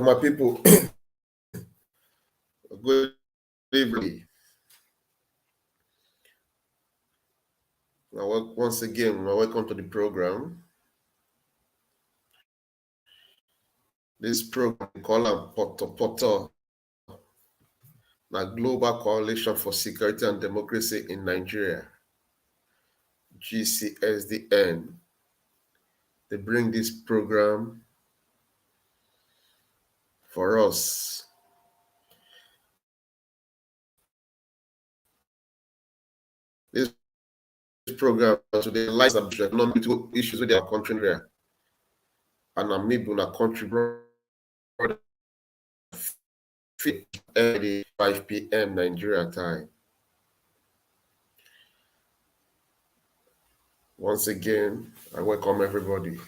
My people, good evening. Once again, welcome to the program. This program we call Poto, the Global Coalition for Security and Democracy in Nigeria, GCSDN. They bring this program for us. This program today lies about economic issues with our country here, and I'm maybe in a country 5 p.m. Nigeria time. Once again, I welcome everybody.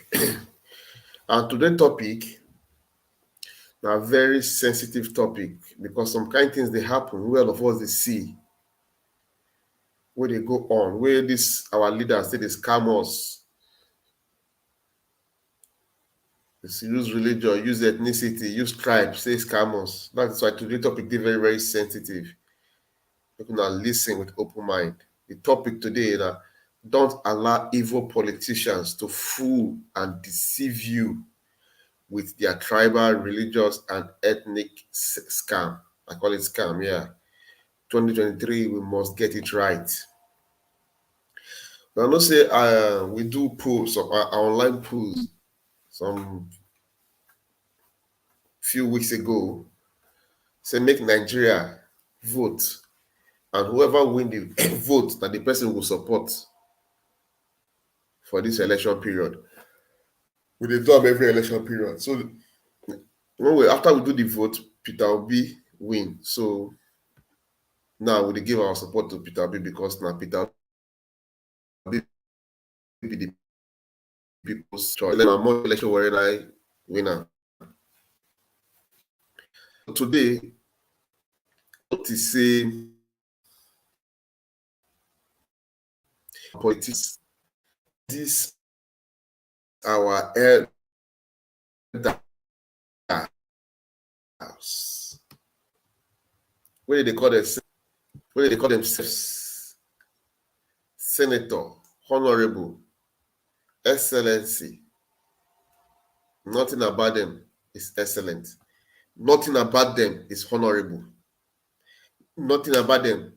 And today's topic, a very sensitive topic, because some kind of things they happen, where all of us they see, where they go on, where this our leaders say they scam us. They use religion, use ethnicity, use tribe, say scam us. That's why today's topic is very, very sensitive. You can listen with open mind. The topic today is that don't allow evil politicians to fool and deceive you with their tribal, religious, and ethnic scam. I call it scam, yeah. 2023, we must get it right. Now, not say we do polls, online polls, some few weeks ago, say make Nigeria vote, and whoever win the vote, that the person will support for this election period. We do them every election period. So after we do the vote, Peter Obi win. So now we give our support to Peter Obi because now Peter Obi be the people's choice. Then I'm more election where I winner. Today, what is say politics? This our elders. What do they call themselves? What do they call themselves? Senator, Honorable, Excellency. Nothing about them is excellent. Nothing about them is honorable. Nothing about them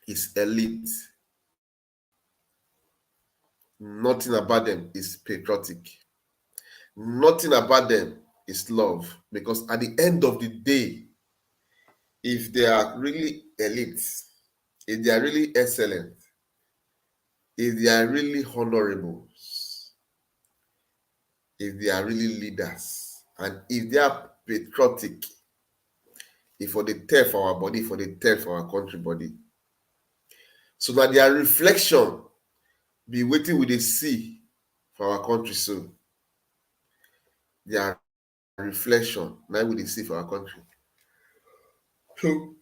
is elite. Nothing about them is patriotic. Nothing about them is love. Because at the end of the day, if they are really elite, if they are really excellent, if they are really honorable, if they are really leaders, and if they are patriotic, if for the tell for our body, for the tell for our country body. So that their reflection be waiting with a see for our country soon. Their reflection, now we see for our country. So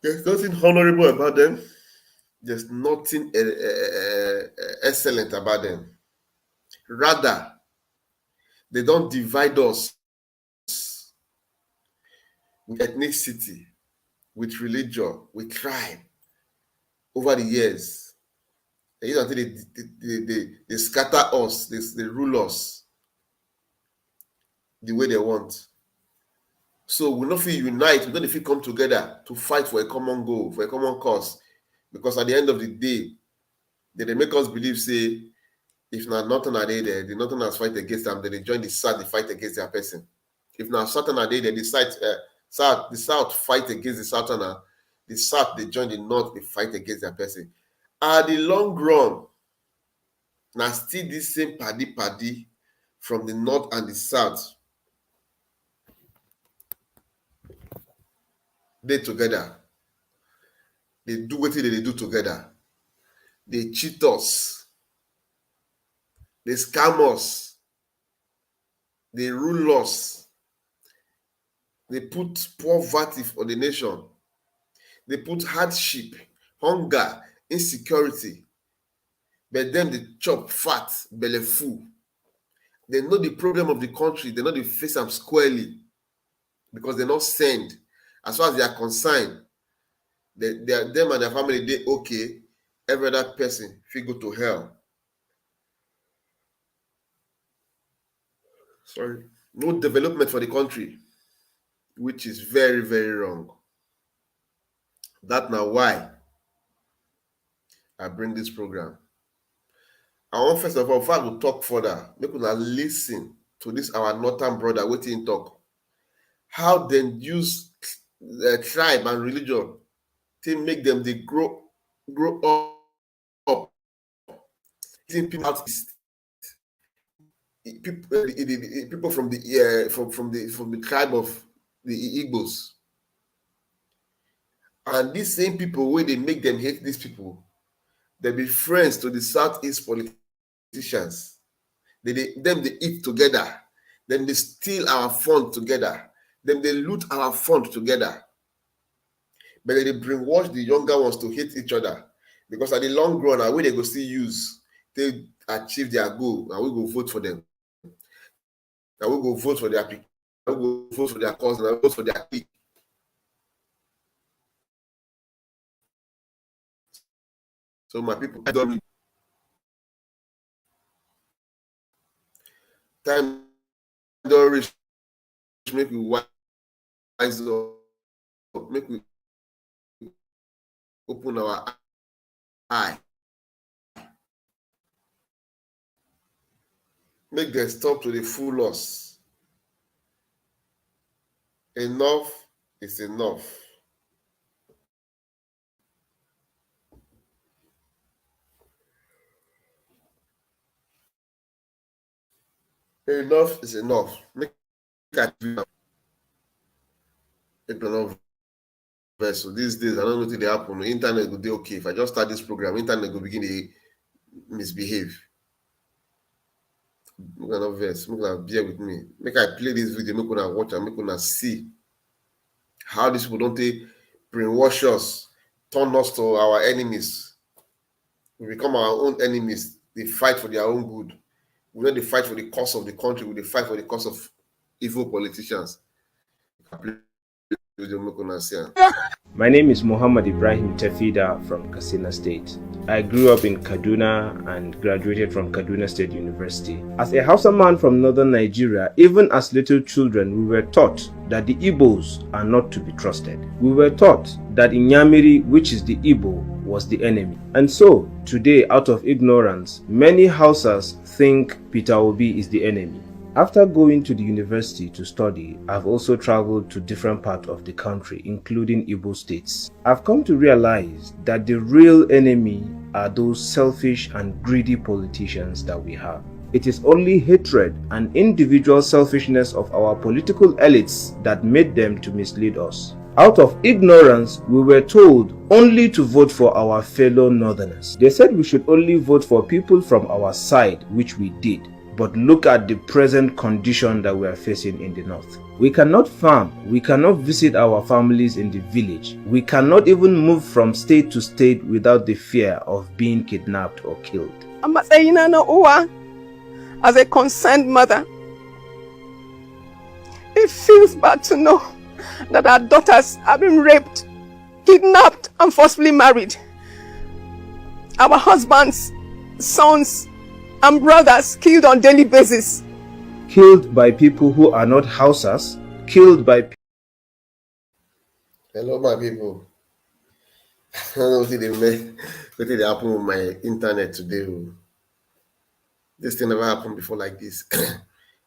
there's nothing honorable about them. There's nothing excellent about them. Rather, they don't divide us with ethnicity, with religion, with tribe over the years. Until they scatter us, they rule us the way they want. So we not feel unite, we don't feel come together to fight for a common goal, for a common cause. Because at the end of the day, they make us believe, say, if not nothing are they there, the nothing has fight against them, then they join the South, they fight against their person. If not Southern are they there, the South fight against the Southerner, the South they join the North, they fight against their person. At the long run, now still this same paddy from the North and the South, they together. They do what they do together. They cheat us. They scam us. They rule us. They put poverty for the nation. They put hardship, hunger, insecurity. But then they chop fat, belly full. They know the problem of the country. They know they face them squarely. because they're not sent. As far as they are concerned, them and their family, they okay. Every other person, if you go to hell. Sorry. No development for the country, which is very, very wrong. That's now why I bring this program. I want first of all, before I go talk further, make una listen to this our northern brother waiting talk. How they use tribe and religion to make them they grow up. People out east, people from the tribe of the Igbos, and these same people, where they make them hate these people, they be friends to the southeast politicians. They eat together, then they steal our fund together, then they loot our fund together. But they brainwash the younger ones to hate each other, because at the long run, our way they go still use, they achieve their goal, and we go vote for them. And we go vote for their people, we go vote for their cause, and we vote for their clique. So my people, time don't reach, make we wise up, make we open our eye, make them stop to the full loss. Enough is enough. Enough is enough. Make enough. So these days, I don't know what they happen. The internet will be okay. If I just start this program, internet will begin to misbehave. Make a verse. Make a bear with me. Make I play this video. Make una watch and make una see how these people don't take brainwash us, turn us to our enemies. We become our own enemies. They fight for their own good. We don't fight for the cause of the country. We fight for the cause of evil politicians. My name is Muhammad Ibrahim Tefida from Katsina State. I grew up in Kaduna and graduated from Kaduna State University. As a Hausa man from northern Nigeria, even as little children, we were taught that the Igbos are not to be trusted. We were taught that Inyamiri, which is the Igbo, was the enemy. And so, today, out of ignorance, many Hausas think Peter Obi is the enemy. After going to the university to study, I've also traveled to different parts of the country, including Igbo states. I've come to realize that the real enemy are those selfish and greedy politicians that we have. It is only hatred and individual selfishness of our political elites that made them to mislead us. Out of ignorance, we were told only to vote for our fellow northerners. They said we should only vote for people from our side, which we did. But look at the present condition that we are facing in the north. We cannot farm, we cannot visit our families in the village, we cannot even move from state to state without the fear of being kidnapped or killed. As a concerned mother, it feels bad to know that our daughters have been raped, kidnapped, and forcibly married. Our husbands, sons, and brothers killed on daily basis. Killed by people who are not Hausas, killed by... Hello, my people. I don't know what did happen with my internet today. This thing never happened before like this.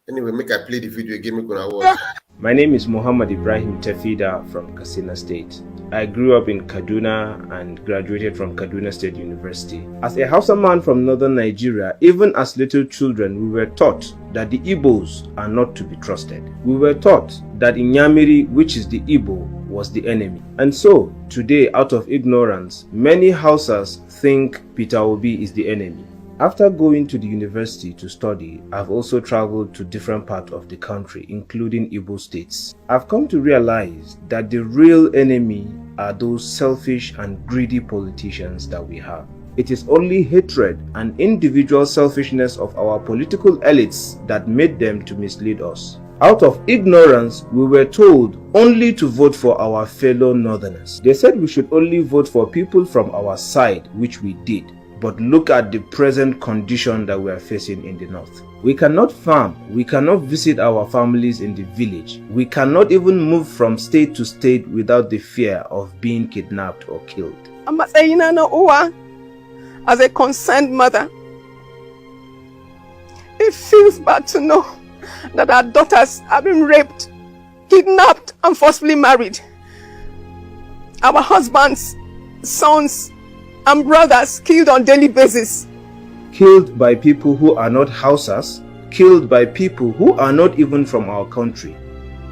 Anyway, make I play the video again, make gonna watch. My name is Muhammad Ibrahim Tefida from Katsina State. I grew up in Kaduna and graduated from Kaduna State University. As a Hausa man from northern Nigeria, even as little children, we were taught that the Igbos are not to be trusted. We were taught that Inyamiri, which is the Igbo, was the enemy. And so, today, out of ignorance, many Hausas think Peter Obi is the enemy. After going to the university to study, I've also traveled to different parts of the country, including Igbo states. I've come to realize that the real enemy are those selfish and greedy politicians that we have. It is only hatred and individual selfishness of our political elites that made them to mislead us. Out of ignorance, we were told only to vote for our fellow northerners. They said we should only vote for people from our side, which we did. But look at the present condition that we are facing in the north. We cannot farm, we cannot visit our families in the village, we cannot even move from state to state without the fear of being kidnapped or killed. As a concerned mother, it feels bad to know that our daughters have been raped, kidnapped, and forcibly married. Our husbands, sons, and brothers killed on daily basis. Killed by people who are not Hausas, killed by people who are not even from our country.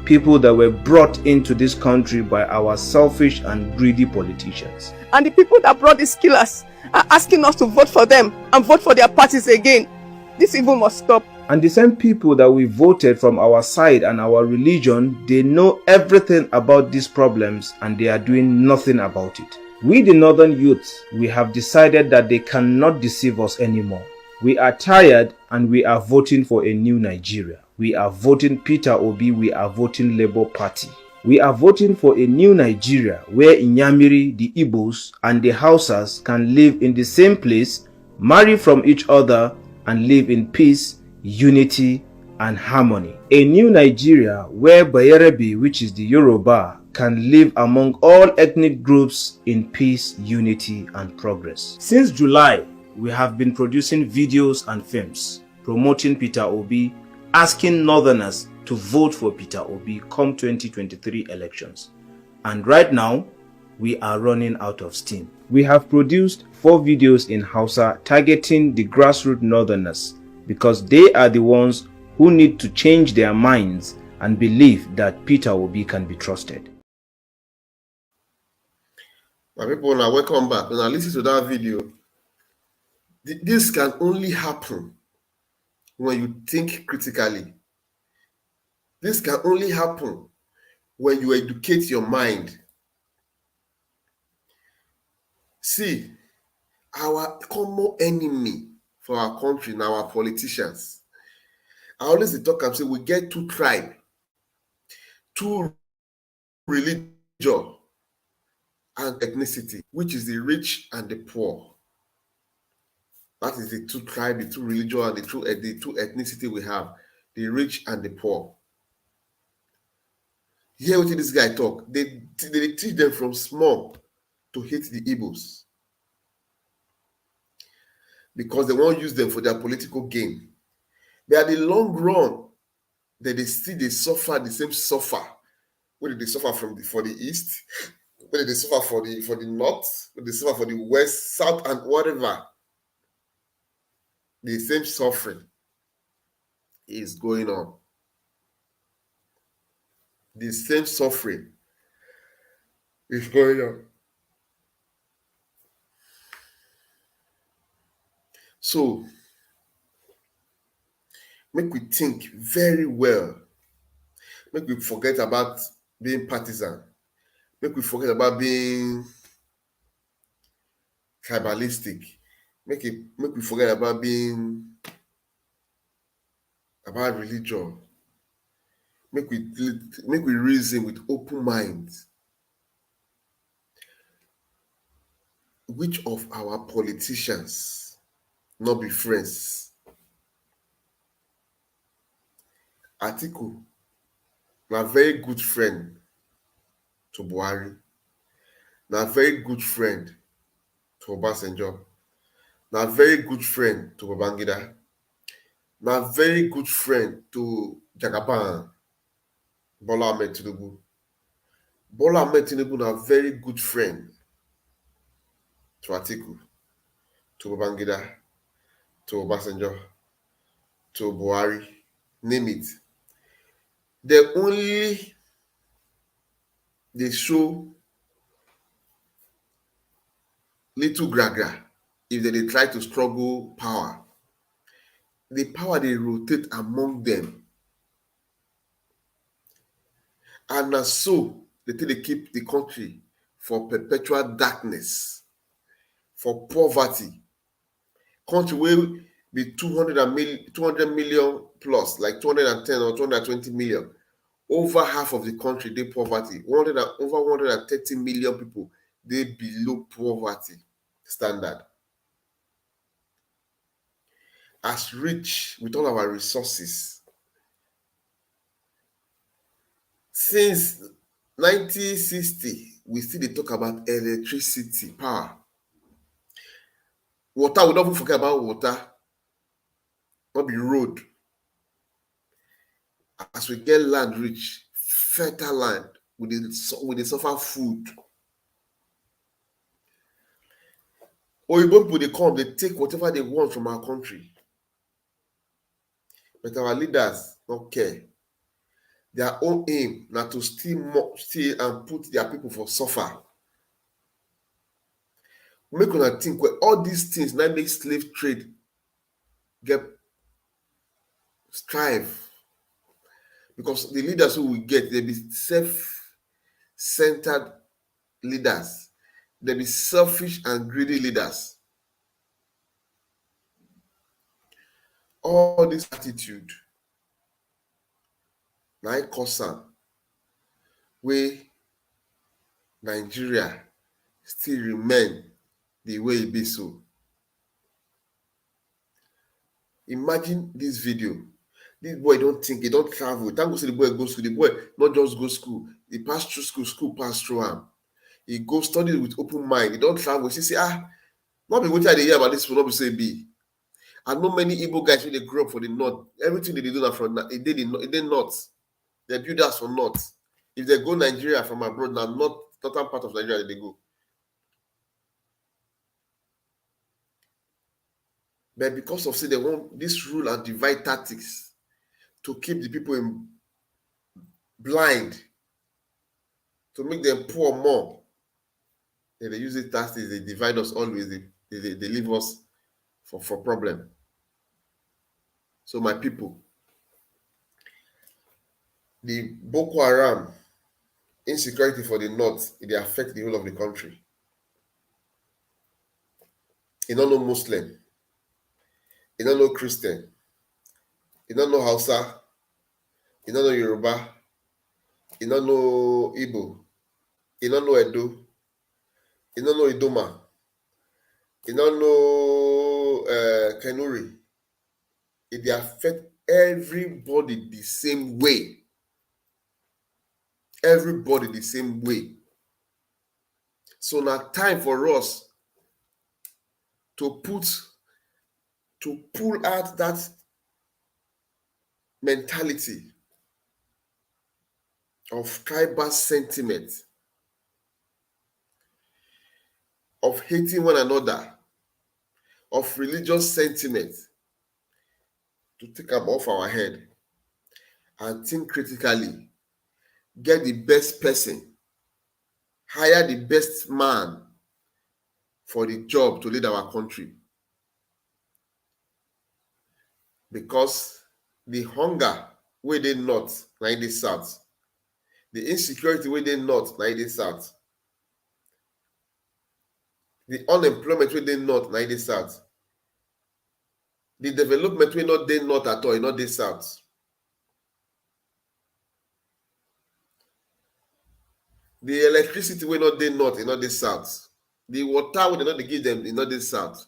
People that were brought into this country by our selfish and greedy politicians. And the people that brought these killers are asking us to vote for them and vote for their parties again. This evil must stop. And the same people that we voted from our side and our religion, they know everything about these problems and they are doing nothing about it. We the northern youths, we have decided that they cannot deceive us anymore. We are tired and we are voting for a new Nigeria. We are voting Peter Obi, we are voting Labour Party. We are voting for a new Nigeria where Inyamiri, the Igbos and the Hausas can live in the same place, marry from each other and live in peace, unity and harmony. A new Nigeria where Bayerabe, which is the Yoruba, can live among all ethnic groups in peace, unity and progress. Since July, we have been producing videos and films promoting Peter Obi, asking northerners to vote for Peter Obi come 2023 elections. And right now, we are running out of steam. We have produced 4 videos in Hausa targeting the grassroots northerners because they are the ones who need to change their minds and believe that Peter Obi can be trusted. My people, now welcome back. Now listen to that video. This can only happen when you think critically. This can only happen when you educate your mind. See, our common enemy for our country now, our politicians. I always talk and say we get 2 tribes, 2 religion and ethnicity, which is the rich and the poor. That is the 2 tribes, the 2 religion, and the 2 ethnicity we have, the rich and the poor. Hear what this guy talk. They teach them from small to hate the Igbos because they won't use them for their political gain. But at the long run, they suffer the same suffer. Whether they suffer for the east, whether they suffer for the north, whether they suffer for the west, south, and whatever. The same suffering is going on. The same suffering is going on. So, make we think very well. Make we forget about being partisan. Make we forget about being tribalistic. Make we forget about being about religion. Make we reason with open minds. Which of our politicians not be friends? Atiku, na very good friend to Buhari, na very good friend to Obasanjo, na very good friend to Babangida, na very good friend to Jagaban, Bola Ahmed Tinubu. Bola Ahmed Tinubu na very good friend to Atiku, to Babangida, to Obasanjo, to Buhari, name it. They show little gragra if they try to struggle power. The power they rotate among them. And so they keep the country for perpetual darkness, for poverty. Country where be 200 million plus, like 210 or 220 million. Over half of the country, they poverty. Over 130 million people, they below poverty standard. As rich with all our resources. Since 1960, we still dey talk about electricity, power. Water, we don't even forget about water. Not be road. As we get land rich, fertile land, we dey suffer food. Oyibo people dey come, they take whatever they want from our country. But our leaders don't care. Their own aim na to steal and put their people for suffer. Make una think where all these things now make slave trade get strive. Because the leaders who we get, they be self-centered leaders. They be selfish and greedy leaders. All this attitude na it cause am wey Nigeria still remain the way e be so. Imagine this video. This boy don't think, he don't travel. Thank God say the boy go school. The boy not just go school, he pass through school pass through am. He go study with open mind. He don't travel. He say, not be wetin I dey hear about this people, not be say be. I know many Igbo guys when they grow up for the north. Everything they do now from it dey north. They build house for north. If they go Nigeria from abroad, now northern part of Nigeria they go. But because of say they want this rule and divide tactics to keep the people in blind, to make them poor more, they use the tactics, they divide us always, they leave us for problem. So my people, the Boko Haram insecurity for the north, it dey affect the whole of the country. You don't know Muslim, you don't know Christian, you don't know Hausa, you don't know Yoruba, you don't know Igbo, you don't know Edo, you don't know Idoma, you don't know Kanuri. It dey affect everybody the same way. Everybody the same way. So now time for us to pull out that mentality of tribal sentiment, of hating one another, of religious sentiment, to take them off our head and think critically, get the best person, hire the best man for the job to lead our country. Because the hunger wey dey north na in dey south, the insecurity wey dey north na in dey south, the unemployment wey dey north na in dey south, the development wey not dey north at all, e not dey south. The electricity wey not dey north, e not dey south. The water wey dem no dey give them, e not dey south.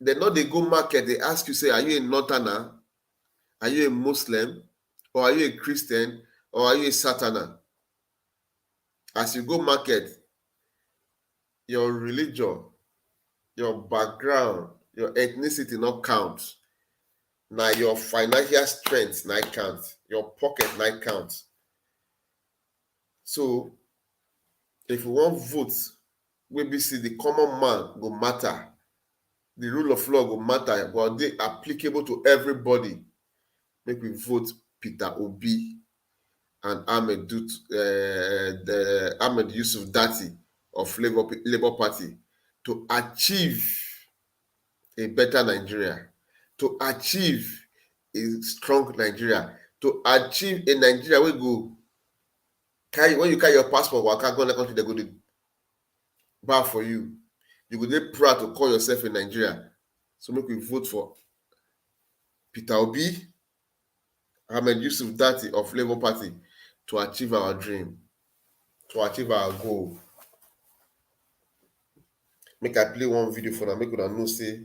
Dem no dey go market, they ask you, say, are you a northerner? Are you a Muslim? Or are you a Christian? Or are you a Sataner? As you go market, your religion, your background, your ethnicity not count. Now your financial strength not count. Your pocket not count. So, if you want vote, we be see the common man go matter. The rule of law go matter, but they applicable to everybody. Make we vote Peter Obi and Ahmed Yusuf Dati of Labour Party to achieve a better Nigeria, to achieve a strong Nigeria, to achieve a Nigeria where go when you carry your passport, waka go in the country, they go to bar for you. You go dey proud to call yourself in Nigeria. So make we vote for Peter Obi, Ahmed Yusuf Dati of Labour Party to achieve our dream, to achieve our goal. Make I play one video for them, make una know say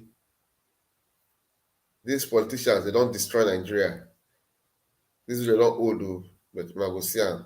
these politicians, they don't destroy Nigeria. This is not old though, but una go see am.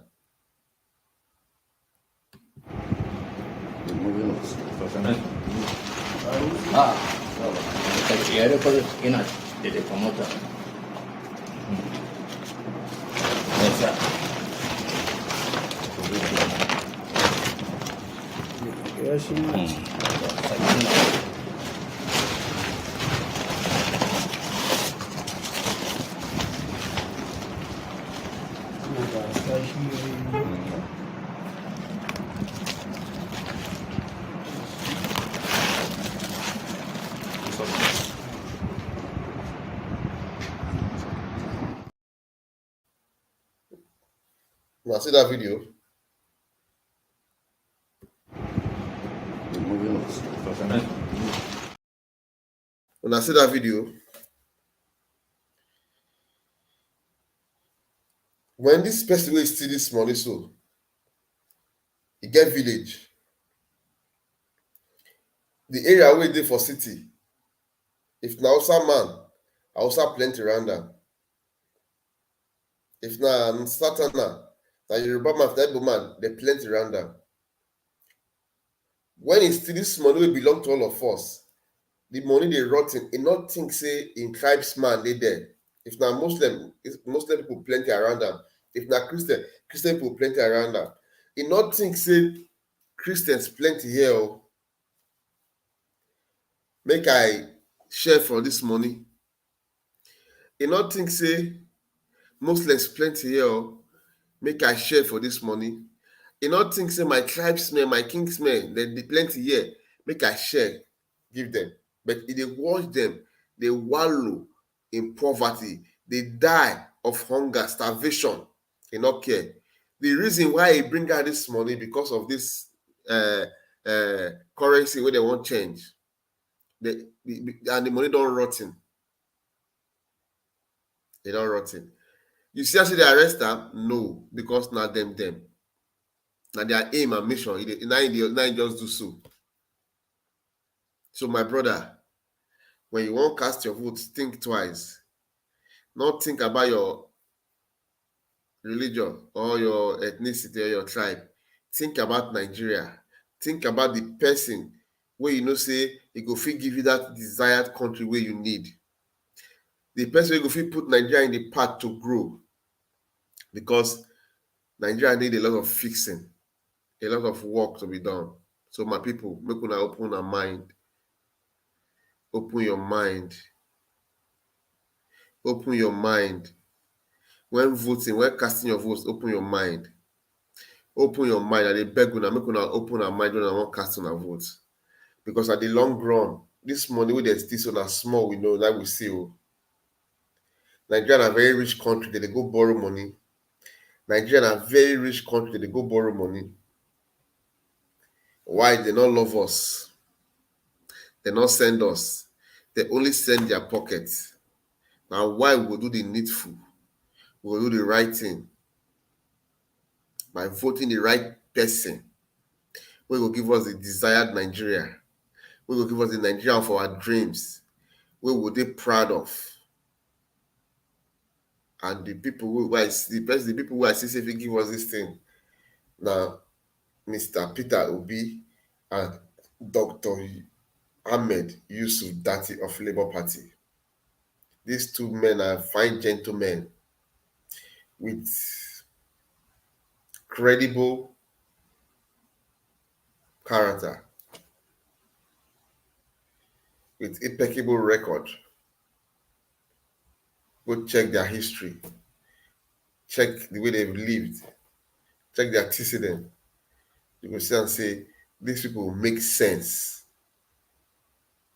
Una see that video? Una see that video? When this person wey steal this money, so e get village, the area wey dey for city, if na Hausa man, Hausa plenty around am. If na Satana, na Yoruba man, na Igbo man, dey plenty around am. When he steal this money wey belong to all of us, the money dey rot ten, e no think say im tribesman dey there. If na Muslim people plenty around am. If na Christian people plenty around am. E no think say Christians plenty here o. Make I share for this money. E no think say Muslims plenty here o. Make I share for this money. E no think say my tribesmen, my kingsmen, dem dey plenty here. Make I share give them. But e dey watch them, dey wallow in poverty, dey die of hunger, starvation. E no care. The reason why e bring out this money because of this currency wey dem wan change. And the money don rot ten. E don rot ten. You see how say they arrest am? No, because na them. Na their aim and mission. Na im just do so. So my brother, when you wan cast your vote, think twice. Not think about your religion or your ethnicity or your tribe. Think about Nigeria. Think about the person wey you know say e go fit give you that desired country wey you need. The person wey go fit put Nigeria in the path to grow. Because Nigeria need a lot of fixing, a lot of work to be done. So my people, make una open una mind. Open your mind. Open your mind. When voting, when casting your votes, open your mind. Open your mind. I dey beg una, make una open una mind when una wan cast una votes. Because at the long run, this money wey dem steal so na small we know, that we see o. Nigeria na very rich country, dem dey go borrow money. Nigeria na very rich country, dem dey go borrow money. Why? They no love us. They not send us. They only send their pockets. Now why we go do the needful? We go do the right thing by voting the right person. We will give us the desired Nigeria. We will give us the Nigeria of our dreams. We will be proud of. And the people who I see, the people who I see, if they give us this thing, now Mr. Peter Obi and Dr. Ahmed Yusuf Dati of Labour Party. These two men are fine gentlemen with credible character, with impeccable record. Go check their history, check the way they've lived, check their antecedent. You go see and say, these people make sense.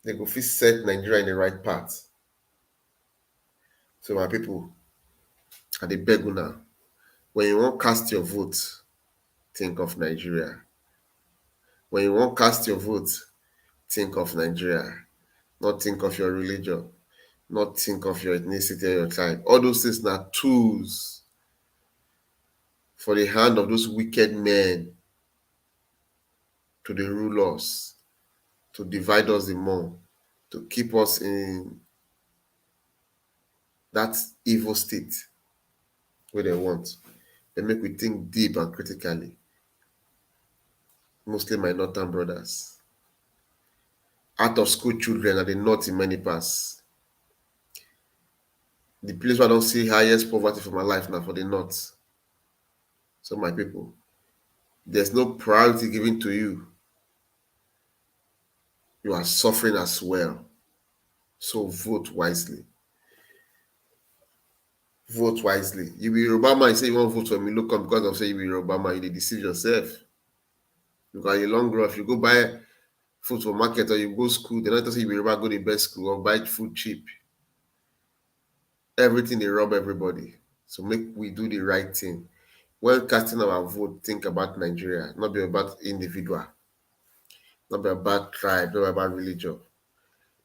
They go fit set Nigeria in the right path. So my people, I dey beg una, when you want cast your vote, think of Nigeria. When you want cast your vote, think of Nigeria. not think of your religion, not think of your ethnicity or your tribe. All those things are tools for the hand of those wicked men to the rulers, to divide us the more, to keep us in that evil state where they want. They make we think deep and critically. Mostly my northern brothers. Out of school children are the north in many parts. The place where I don't see highest poverty for my life now for the north. So my people, there's no priority given to you. You are suffering as well. So vote wisely. Vote wisely. You be Yoruba man, you say you want to vote for me, look up because of say you be Yoruba man, you dey deceive yourself. Because you long run, if you go buy food for market or you go school, they not say you be Yoruba, go the best school or buy food cheap. Everything they rob everybody. So make we do the right thing. When casting our vote, think about Nigeria, not be about individual, not be about tribe, not be about religion.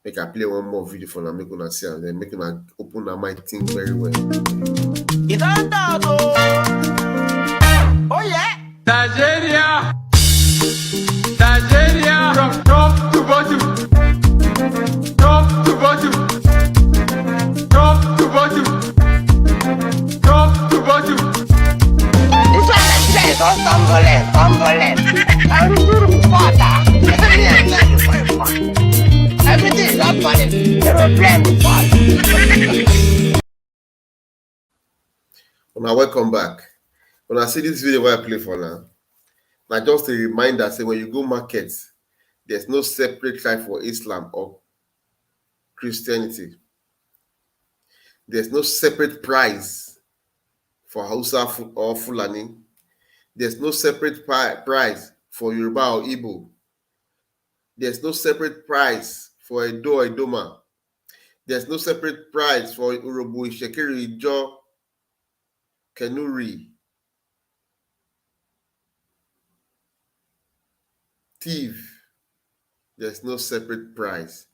Make I play one more video for now, make una see and then make una open our mind, think very well. It don't talk, oh yeah. Nigeria, Nigeria, from top to bottom, top to bottom, top to bottom, top to bottom. This one I say, don't stumble it. I'm doing water. Everything is up for it. Now welcome back. When I see this video where I play for now just a reminder, say when you go market, there's no separate tribe for Islam or Christianity. There's no separate price for Hausa or Fulani. There's no separate price for Yoruba or Igbo. There's no separate price for Edo or Idoma. There's no separate price for Urobo, Shekiri, Ijo, Kenuri, Thief. There's no separate price.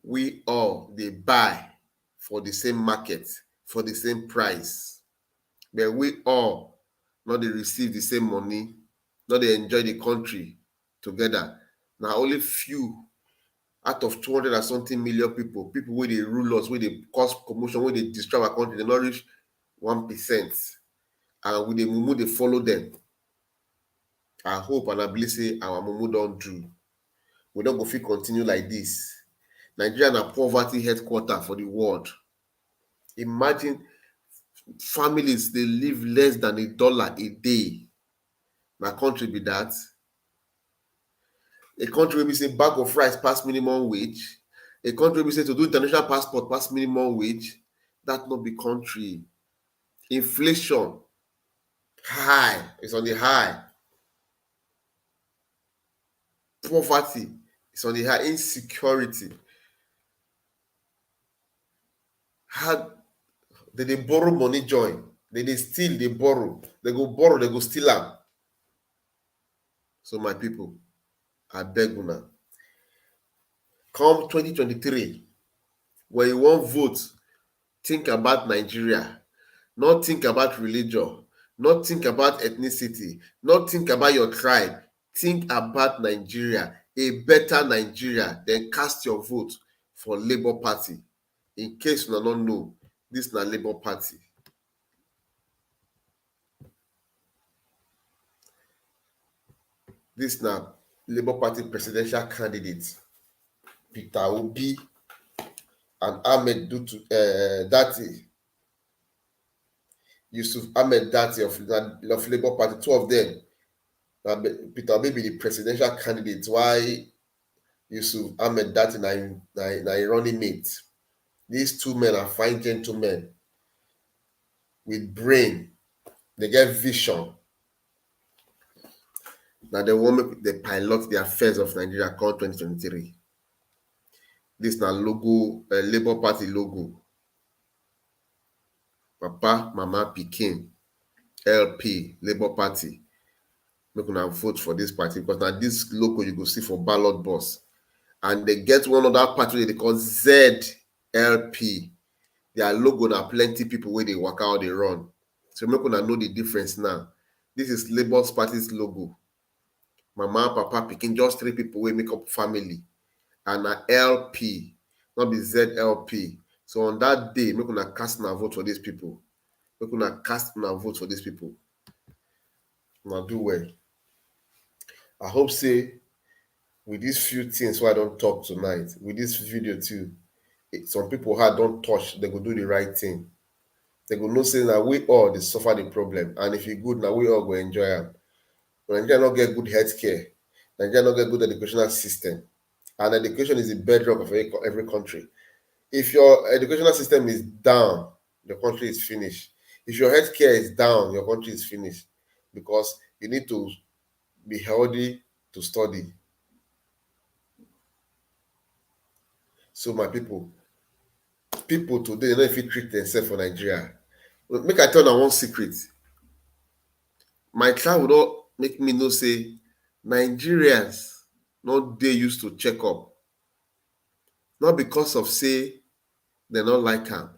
We all they buy for the same market, for the same price. But we all not they receive the same money, not they enjoy the country together. Now only few out of 200 and something million people where they rule us, where they cause commotion, where they destroy our country, they not reach 1%. And with the mumu, they follow them. I hope and I believe say our mumu don't do. We don't go fit continue like this. Nigeria na poverty headquarter for the world. Imagine families, they live less than $1 a day. My country be that. A country where we say bag of rice pass minimum wage. A country where we say to do international passport pass minimum wage. That not be country. Inflation high. It's on the high. Poverty is on the high. Insecurity. They borrow money join. They steal, they borrow. They go steal am. So my people, I beg una. Come 2023, when you want vote, think about Nigeria. Not think about religion. Not think about ethnicity. Not think about your tribe. Think about Nigeria. A better Nigeria. Then cast your vote for Labour Party. In case you don't know, this is not Labour Party. This now Labour Party presidential candidate Peter Obi and Ahmed Dati, Yusuf Ahmed Dati of Labour Party, two of them. Peter Obi be the presidential candidate. Why Yusuf Ahmed Dati na running mate? These two men are fine gentlemen with brain. They get vision. Now they want they pilot the affairs of Nigeria called 2023. This now logo, Labour Party logo. Papa, Mama, Pikin, LP, Labour Party. Make una vote for this party because now this logo you go see for ballot box. And they get one other party they call ZLP. Their logo na plenty people where they work out, they run. So make una know the difference now. This is Labour Party's logo. Mama, papa, picking just 3 people wey make up family. And a LP, not be ZLP. So on that day, make una cast una vote for these people. Make una cast una vote for these people. Una do well. I hope say with these few things why I don't talk tonight, with this video too, some people heart don't touch, they go do the right thing. They go know say that we all they suffer the problem. And if you good, now we all go enjoy them. Nigeria not get good health care. Nigeria not get good educational system. And education is the bedrock of every country. If your educational system is down, your country is finished. If your healthcare is down, your country is finished. Because you need to be healthy to study. So my people today, they know if you treat themselves for Nigeria. Make I tell you one secret. My child would not make me know say Nigerians not they used to check up. Not because of say they not like am,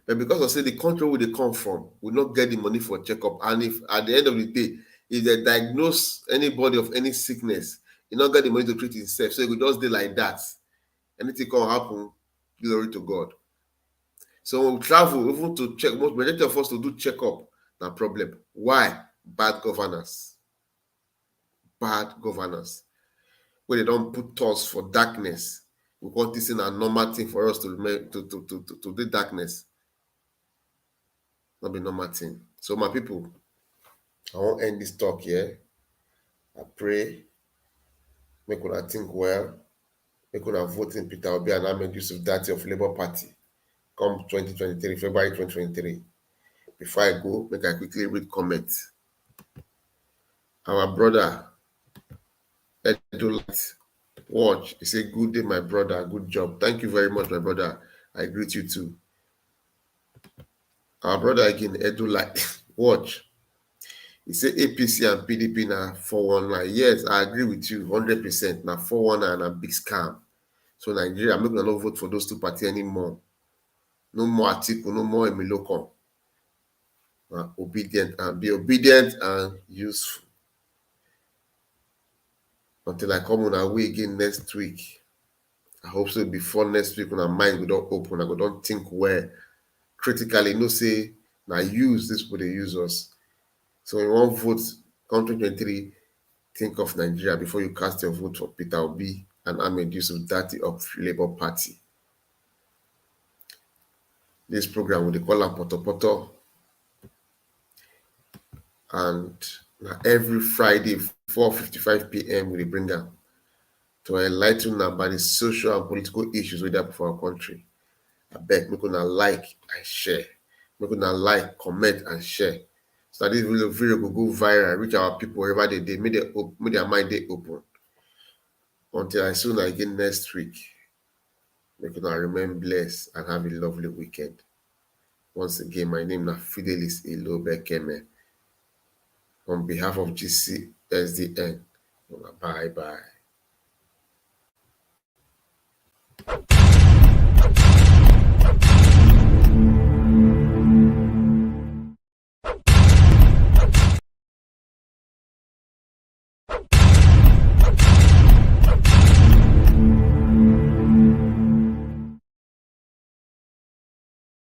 but because of say the country where they come from will not get the money for checkup. And if at the end of the day, if they diagnose anybody of any sickness, you not get the money to treat himself. So you could just do like that. Anything can happen, glory to God. So when we travel, even to check, most majority of us to do checkup, no problem. Why? Bad governance. Bad governance. Where they don't put us for darkness. We want this in a normal thing for us to do darkness. Not be normal thing. So my people, I won't end this talk here. I pray, make una think well, make una vote in Peter Obi and Ahmed Yusuf Dati of Labour Party come 2023, February 2023. Before I go, make I quickly read comments. Our brother, Edulite, watch. He said, good day, my brother. Good job. Thank you very much, my brother. I greet you too. Our brother again, Edulite, watch. He said APC and PDP na 419. Yes, I agree with you 100%. Na 419 and a big scam. So Nigeria, I'm not gonna vote for those two parties anymore. No more Atiku, no more Emilokon. Obedient and be obedient and useful. Until I come on our way again next week. I hope so before next week when our mind will not open, I go don't think where critically, no say now use this for they use us. So when you want vote country 23, think of Nigeria before you cast your vote for Peter Obi and Ahmed Yusuf Dati of Labour Party. This program will they call a Poto Poto. And every Friday, 4:55 p.m. we bring them to enlighten them about the social and political issues we have for our country. I beg, make una like and share. Make una like, comment, and share. So that this video will go viral, reach our people wherever they make their mind they open. Until I soon again next week. Make una remain blessed and have a lovely weekend. Once again, my name is Fidelis Ilobekeme. On behalf of GCSDN, bye bye.